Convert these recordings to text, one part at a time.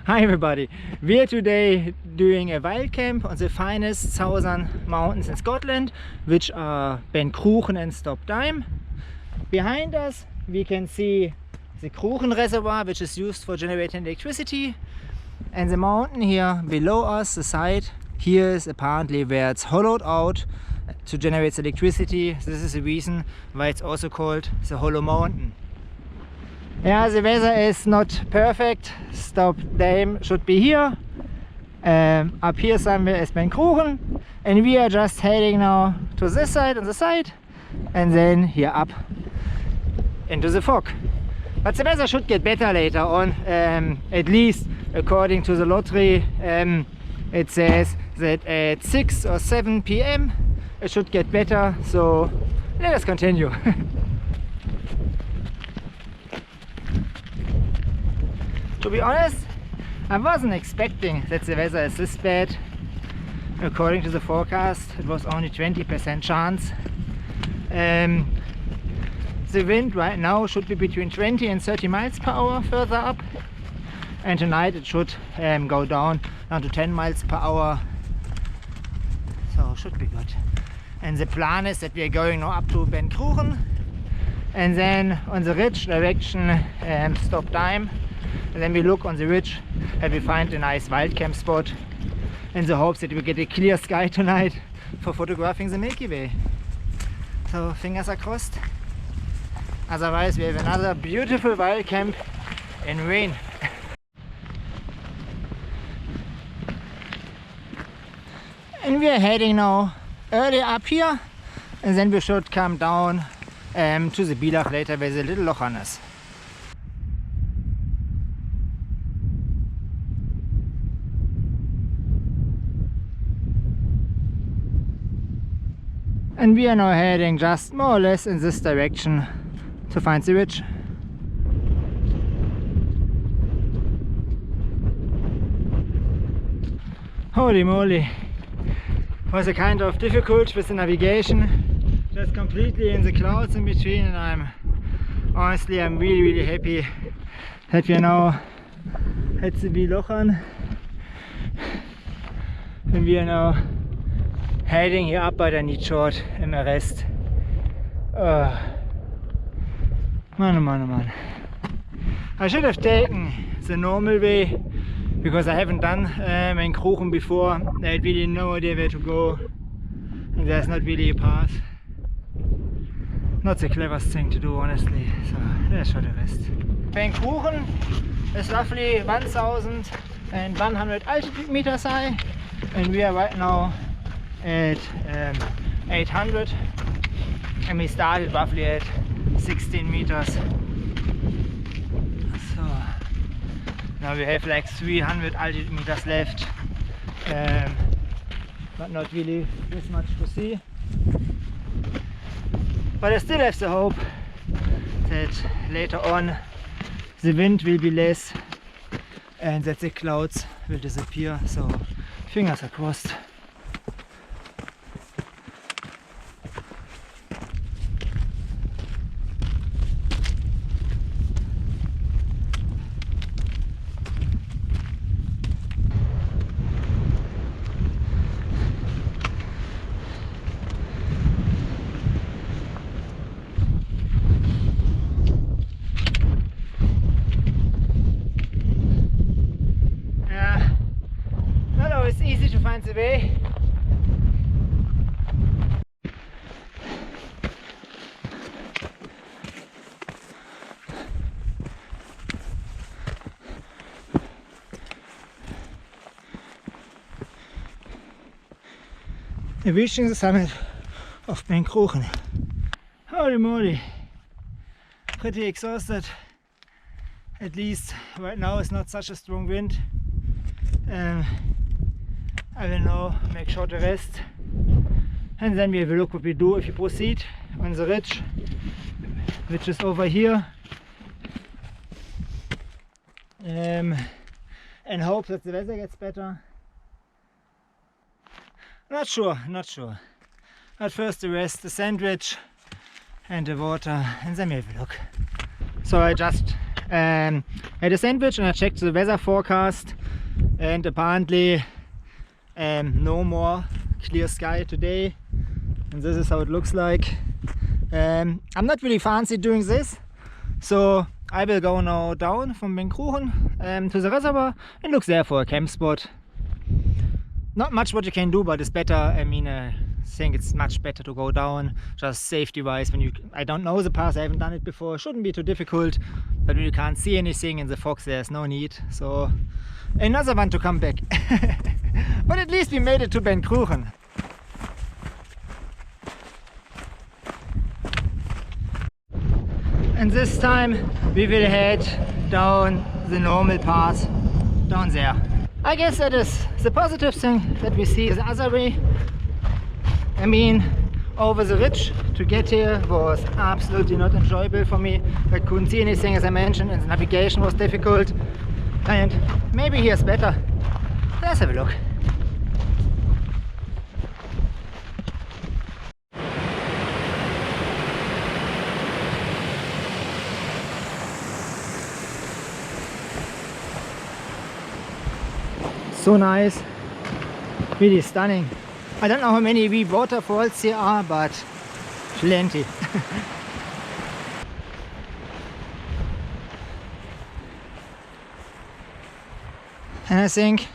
Hi everybody, we are today doing a wild camp on the finest southern mountains in Scotland, which are Cruachan and Stob Daimh. Behind us we can see the Cruachan Reservoir, which is used for generating electricity, and the mountain here below us, the side, here is apparently where it's hollowed out to generate electricity. This is the reason why it's also called the Hollow Mountain. Yeah, the weather is not perfect. Stob Daimh should be here. Up here somewhere is Cruachan, and we are just heading now to this side on the side, and then here up into the fog. But the weather should get better later on, at least according to the lottery. It says that at 6 or 7 p.m. it should get better, so let us continue. To be honest, I wasn't expecting that the weather is this bad. According to the forecast, it was only 20% chance. The wind right now should be between 20 and 30 miles per hour further up, and tonight it should go down to 10 miles per hour, so it should be good. And the plan is that we are going now up to Cruachan, and then on the ridge direction Stob Daimh. And then we look on the ridge and we find a nice wild camp spot in the hopes that we get a clear sky tonight for photographing the Milky Way. So fingers are crossed. Otherwise we have another beautiful wild camp in rain. And we are heading now early up here, and then we should come down to the Bilach later where the little Lochan is. And we are now heading just more or less in this direction to find the ridge. Holy moly! Was a kind of difficult with the navigation, just completely in the clouds in between, and I'm really happy that we are now at the Lochan, and we are now heading here up, but I need short im Rest. Man, oh man, oh man. I should have taken the normal way, because I haven't done Cruachan before. I had really no idea where to go, and there's not really a path. Not the cleverest thing to do, honestly, so let's try the rest. Cruachan is roughly 1,100 altitude meters high, and we are right now at 800, and we started roughly at 16 meters. So now we have like 300 altitude meters left, but not really this much to see. But I still have the hope that later on the wind will be less and that the clouds will disappear, so fingers are crossed. It's easy to find the way. We're reaching the summit of Cruachan. Holy moly! Pretty exhausted. At least right now it's not such a strong wind. I will now make short a rest, and then we will look what we do if we proceed on the ridge, which is over here, and hope that the weather gets better. Not sure. But first the rest, the sandwich and the water, and then we have a look. So I just had a sandwich and I checked the weather forecast, and apparently no more clear sky today, and this is how it looks like. I'm not really fancy doing this, so I will go now down from Cruachan to the reservoir and look there for a camp spot. Not much what you can do, but it's better. I mean, I think it's much better to go down, just safety wise. When I don't know the path, I haven't done it before, shouldn't be too difficult, but when you can't see anything in the fog, there's no need. So another one to come back. But at least we made it to Cruachan. And this time we will head down the normal path down there. I guess that is the positive thing that we see the other way. I mean, over the ridge to get here was absolutely not enjoyable for me. I couldn't see anything, as I mentioned, and the navigation was difficult. And maybe here's better. Let's have a look. So nice, really stunning. I don't know how many wee waterfalls here are, but plenty. And I think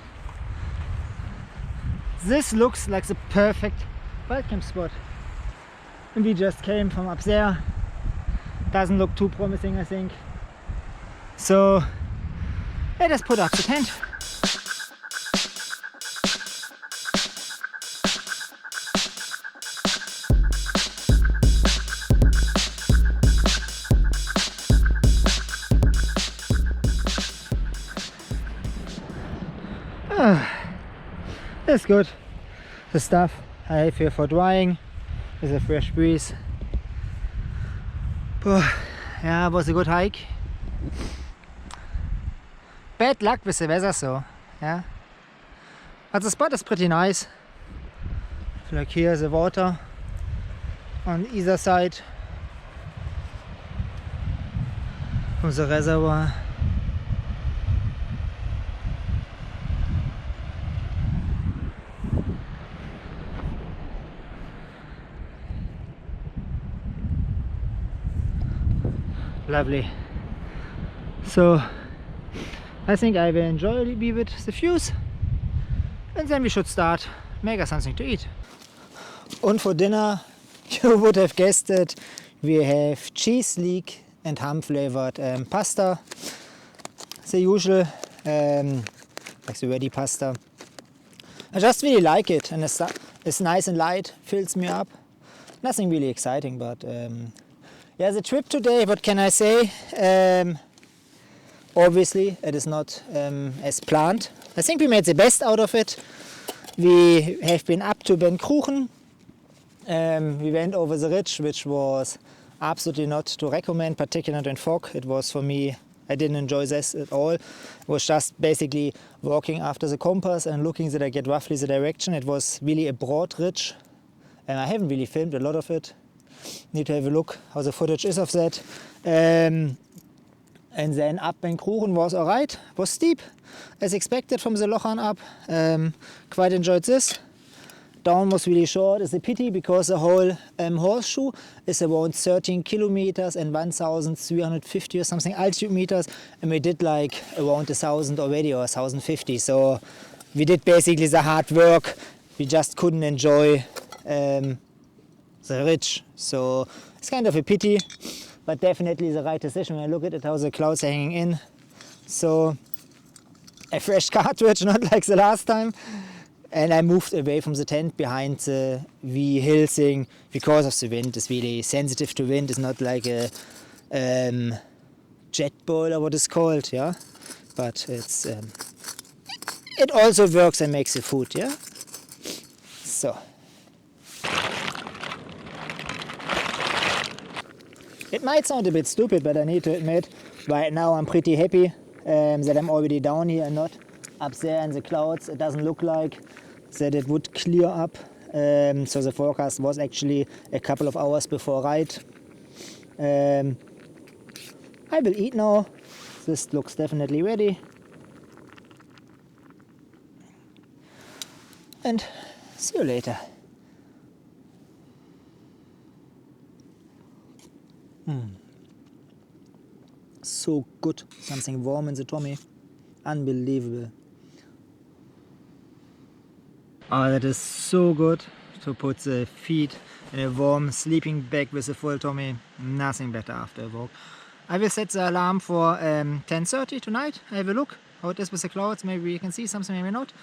this looks like the perfect wild camp spot. And we just came from up there. Doesn't look too promising, I think. So let us put up the tent. That's good. The stuff I have here for drying is a fresh breeze. But yeah, it was a good hike. Bad luck with the weather, so yeah. But the spot is pretty nice. Like here the water on either side from the reservoir. Lovely. So I think I will enjoy a little bit the views, and then we should start make us something to eat. And for dinner, you would have guessed it, we have cheese leek and ham flavored pasta. The usual, like the ready pasta. I just really like it, and it's nice and light, fills me up. Nothing really exciting, but yeah, the trip today, what can I say? Obviously, it is not as planned. I think we made the best out of it. We have been up to Cruachan. We went over the ridge, which was absolutely not to recommend, particularly in fog. It was for me, I didn't enjoy this at all. It was just basically walking after the compass and looking that I get roughly the direction. It was really a broad ridge, and I haven't really filmed a lot of it. Need to have a look how the footage is of that. And then up Cruachan was alright, was steep as expected from the Lochan up. Quite enjoyed this. Down was really short. It's a pity because the whole horseshoe is around 13 kilometers and 1,350 or something altitude meters, and we did like around 1,000 already or 1,050. So we did basically the hard work. We just couldn't enjoy the ridge, so it's kind of a pity, but definitely the right decision when I look at it, how the clouds are hanging in. So a fresh cartridge, not like the last time, and I moved away from the tent behind the wee hill thing because of the wind. It's really sensitive to wind. It's not like a jet boil or what it's called, yeah, but it's it also works and makes the food, yeah. So it might sound a bit stupid, but I need to admit, right now I'm pretty happy that I'm already down here and not up there in the clouds. It doesn't look like that it would clear up So the forecast was actually a couple of hours before ride. I will eat now. This looks definitely ready. And see you later. So good. Something warm in the tummy. Unbelievable. Oh, that is so good to put the feet in a warm sleeping bag with a full tummy. Nothing better after a walk. I will set the alarm for 10:30 tonight. Have a look how it is with the clouds. Maybe you can see something, maybe not.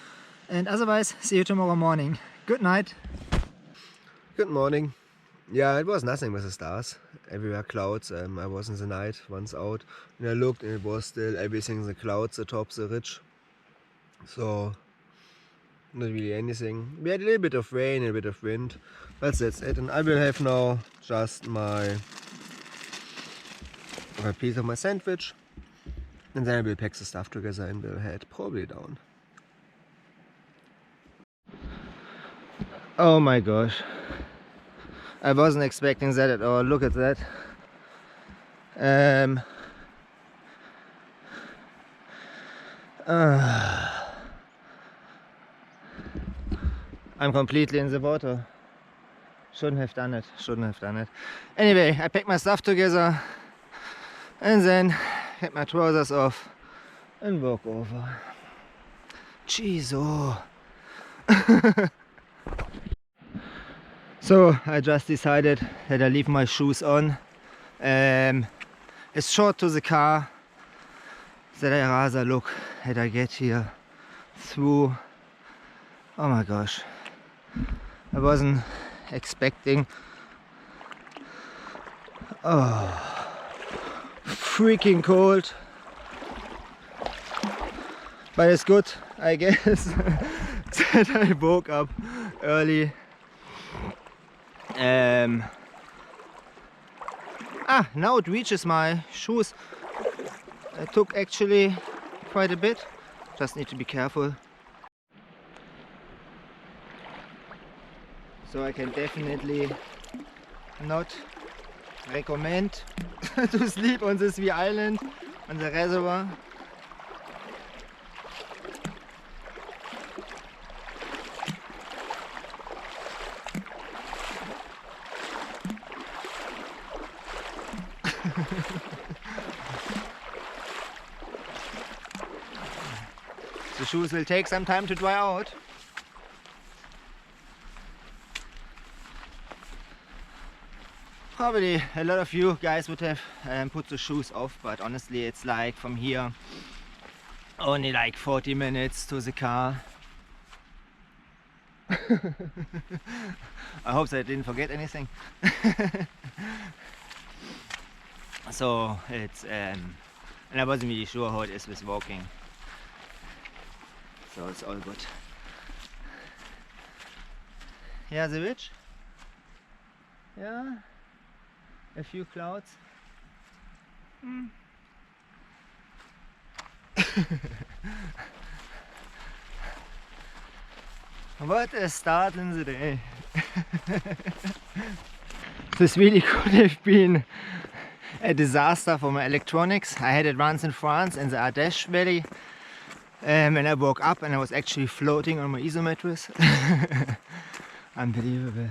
And otherwise, see you tomorrow morning. Good night. Good morning. Yeah, it was nothing with the stars. Everywhere clouds. I was in the night once out and I looked and it was still everything in the clouds atop the ridge. So not really anything. We had a little bit of rain, a bit of wind, but that's it. And I will have now just a piece of my sandwich and then I will pack the stuff together and will head probably down. Oh my gosh. I wasn't expecting that at all. Look at that. I'm completely in the water. Shouldn't have done it. Anyway, I packed my stuff together and then had my trousers off and walk over. Jeez, oh. So I just decided that I leave my shoes on. It's short to the car, that I rather look that I get here through. Oh my gosh, I wasn't expecting. Oh, freaking cold, but it's good, I guess, that I woke up early. Now it reaches my shoes. It took actually quite a bit. Just need to be careful. So I can definitely not recommend to sleep on this wee island on the reservoir. The shoes will take some time to dry out. Probably a lot of you guys would have put the shoes off, but honestly it's like from here only like 40 minutes to the car. I hope that I didn't forget anything. So it's and I wasn't really sure how it is with walking, so it's all good. Yeah, the ridge. Yeah, a few clouds. What a start in the day. This really could have been a disaster for my electronics. I had it once in France in the Ardèche Valley, and I woke up and I was actually floating on my isomattress. Unbelievable.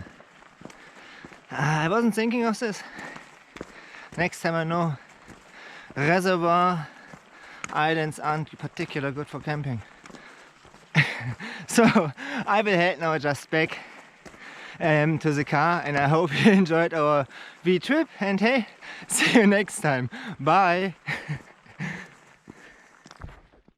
I wasn't thinking of this. Next time I know, reservoir islands aren't particularly good for camping. So I will head now just back to the car, and I hope you enjoyed our wee trip, and hey, see you next time. Bye.